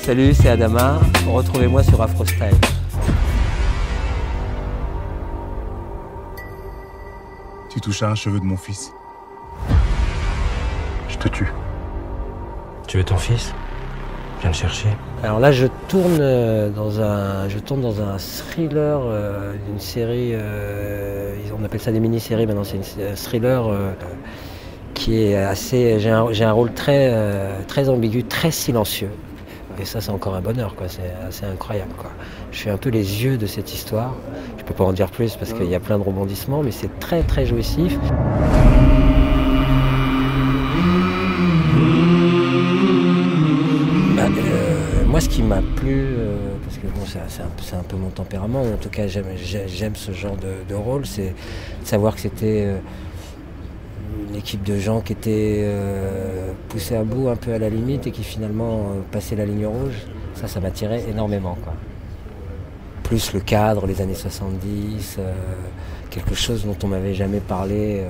Salut, c'est Adama. Retrouvez-moi sur Afrostyle. Tu touches à un cheveu de mon fils, je te tue. Tu veux ton fils? Viens le chercher. Alors là, je tourne dans un thriller d'une série. On appelle ça des mini-séries. Maintenant, c'est un thriller qui est assez. J'ai un rôle très ambigu, très silencieux. Et ça, c'est encore un bonheur, quoi. C'est assez incroyable, quoi. Je suis un peu les yeux de cette histoire. Je peux pas en dire plus parce qu'il y a plein de rebondissements, mais c'est très très jouissif. Moi, ce qui m'a plu, parce que bon, c'est un peu mon tempérament, en tout cas j'aime ce genre de rôle, c'est de savoir que c'était une équipe de gens qui étaient poussés à bout, un peu à la limite, et qui finalement passaient la ligne rouge. Ça m'attirait énormément, quoi. Plus le cadre, les années 70, quelque chose dont on m'avait jamais parlé.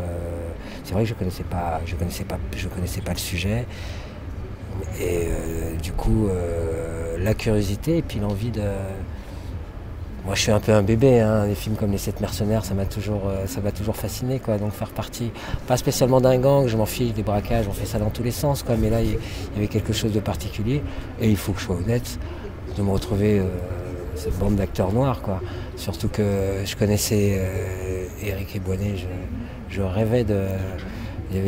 C'est vrai que je connaissais pas le sujet. Et du coup, la curiosité et puis l'envie de... Moi, je suis un peu un bébé, hein. Les films comme Les 7 mercenaires, ça m'a toujours fasciné, quoi. Donc faire partie, pas spécialement d'un gang, je m'en fiche des braquages, on fait ça dans tous les sens, quoi. Mais là, il y avait quelque chose de particulier. Et il faut que je sois honnête, de me retrouver cette bande d'acteurs noirs, quoi. Surtout que je connaissais Éric Ebouaney, je rêvais de...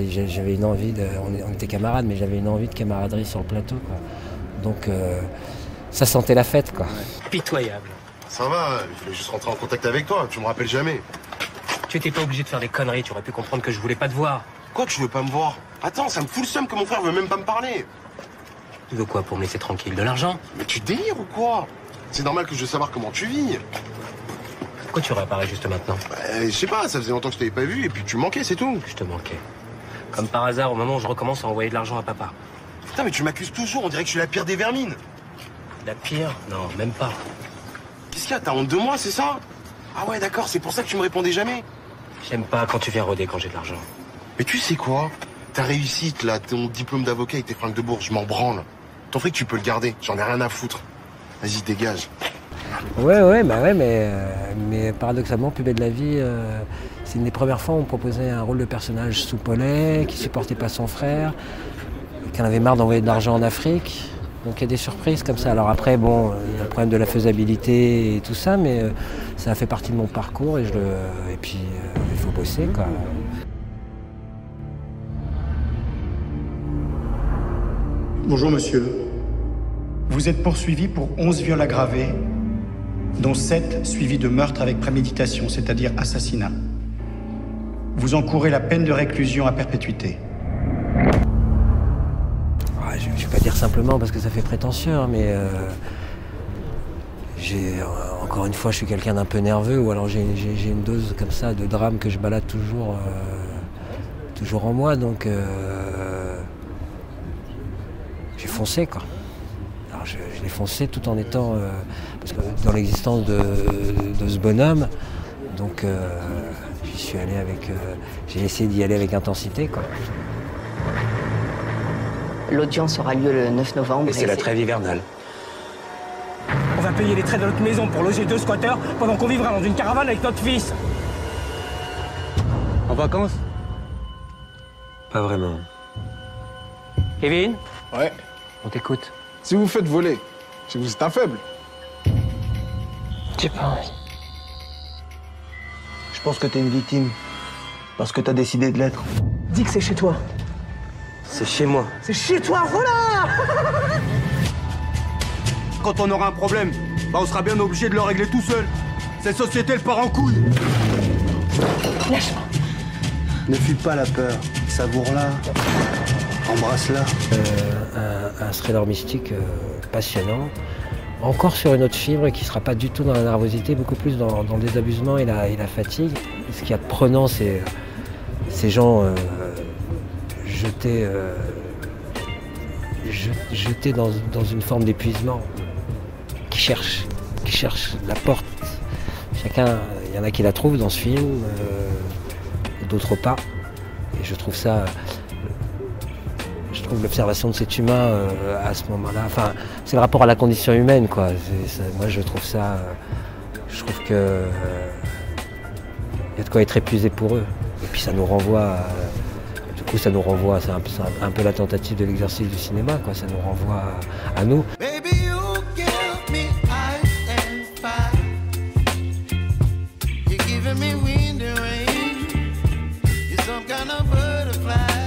J'avais une envie de... On était camarades, mais j'avais une envie de camaraderie sur le plateau, quoi. Donc, ça sentait la fête, quoi. Pitoyable. Ça va, je voulais juste rentrer en contact avec toi, tu me rappelles jamais. Tu étais pas obligé de faire des conneries, tu aurais pu comprendre que je voulais pas te voir. Quoi, tu veux pas me voir? Attends, ça me fout le seum que mon frère veut même pas me parler. Tu veux quoi, pour me laisser tranquille? De l'argent? Mais tu délires ou quoi? C'est normal que je veux savoir comment tu vis. Pourquoi tu réapparais juste maintenant? Je sais pas, ça faisait longtemps que je t'avais pas vu et puis tu me manquais, c'est tout. Je te manquais. Comme par hasard, au moment où je recommence à envoyer de l'argent à papa. Putain, mais tu m'accuses toujours, on dirait que je suis la pire des vermines. La pire? Non, même pas. Qu'est-ce qu'il y a? T'as honte de moi, c'est ça? Ah ouais, d'accord, c'est pour ça que tu me répondais jamais. J'aime pas quand tu viens rôder quand j'ai de l'argent. Mais tu sais quoi? Ta réussite, là, ton diplôme d'avocat et tes fringues de bourse, je m'en branle. Ton fric, tu peux le garder, j'en ai rien à foutre. Vas-y, dégage. Ouais, mais paradoxalement, Plus belle la vie, c'est une des premières fois où on me proposait un rôle de personnage soupolais, qui supportait pas son frère, qui en avait marre d'envoyer de l'argent en Afrique. Donc il y a des surprises comme ça. Alors après, bon, il y a le problème de la faisabilité et tout ça, mais ça a fait partie de mon parcours et puis il faut bosser, quoi. Bonjour monsieur. Vous êtes poursuivi pour 11 viols aggravés, dont 7 suivis de meurtre avec préméditation, c'est-à-dire assassinat. Vous encourez la peine de réclusion à perpétuité. Je ne vais pas dire simplement parce que ça fait prétentieux, hein, mais encore une fois, je suis quelqu'un d'un peu nerveux, ou alors j'ai une dose comme ça de drame que je balade toujours en moi, donc j'ai foncé, quoi. Alors je l'ai foncé tout en étant, parce que dans l'existence de ce bonhomme, donc j'y suis allé avec, j'ai essayé d'y aller avec intensité, quoi. L'audience aura lieu le 9 novembre. Et c'est la trêve hivernale. On va payer les traits de notre maison pour loger 2 squatteurs pendant qu'on vivra dans une caravane avec notre fils. En vacances? Pas vraiment. Kevin? Ouais. On t'écoute. Si vous faites voler, si vous êtes un faible. J'ai pas envie. Je pense que t'es une victime. Parce que t'as décidé de l'être. Dis que c'est chez toi. C'est chez moi. C'est chez toi, voilà. Quand on aura un problème, on sera bien obligé de le régler tout seul. Cette société, elle part en couille. Lâche-moi. Ne fuis pas la peur. Savoure-la. Embrasse-la. Un thriller mystique passionnant. Encore sur une autre fibre qui ne sera pas du tout dans la nervosité, beaucoup plus dans le désabusement et la fatigue. Ce qu'il y a de prenant, c'est ces gens jetés dans une forme d'épuisement, qui cherchent la porte. Chacun, il y en a qui la trouvent dans ce film, d'autres pas. Et je trouve trouve l'observation de cet humain à ce moment-là, enfin, c'est le rapport à la condition humaine, quoi. Moi, je trouve ça, je trouve que il y a de quoi être épuisé pour eux. Et puis ça nous renvoie, du coup, ça nous renvoie, c'est un peu la tentative de l'exercice du cinéma, quoi. Ça nous renvoie à nous. Me wind and rain, you're some kind of butterfly.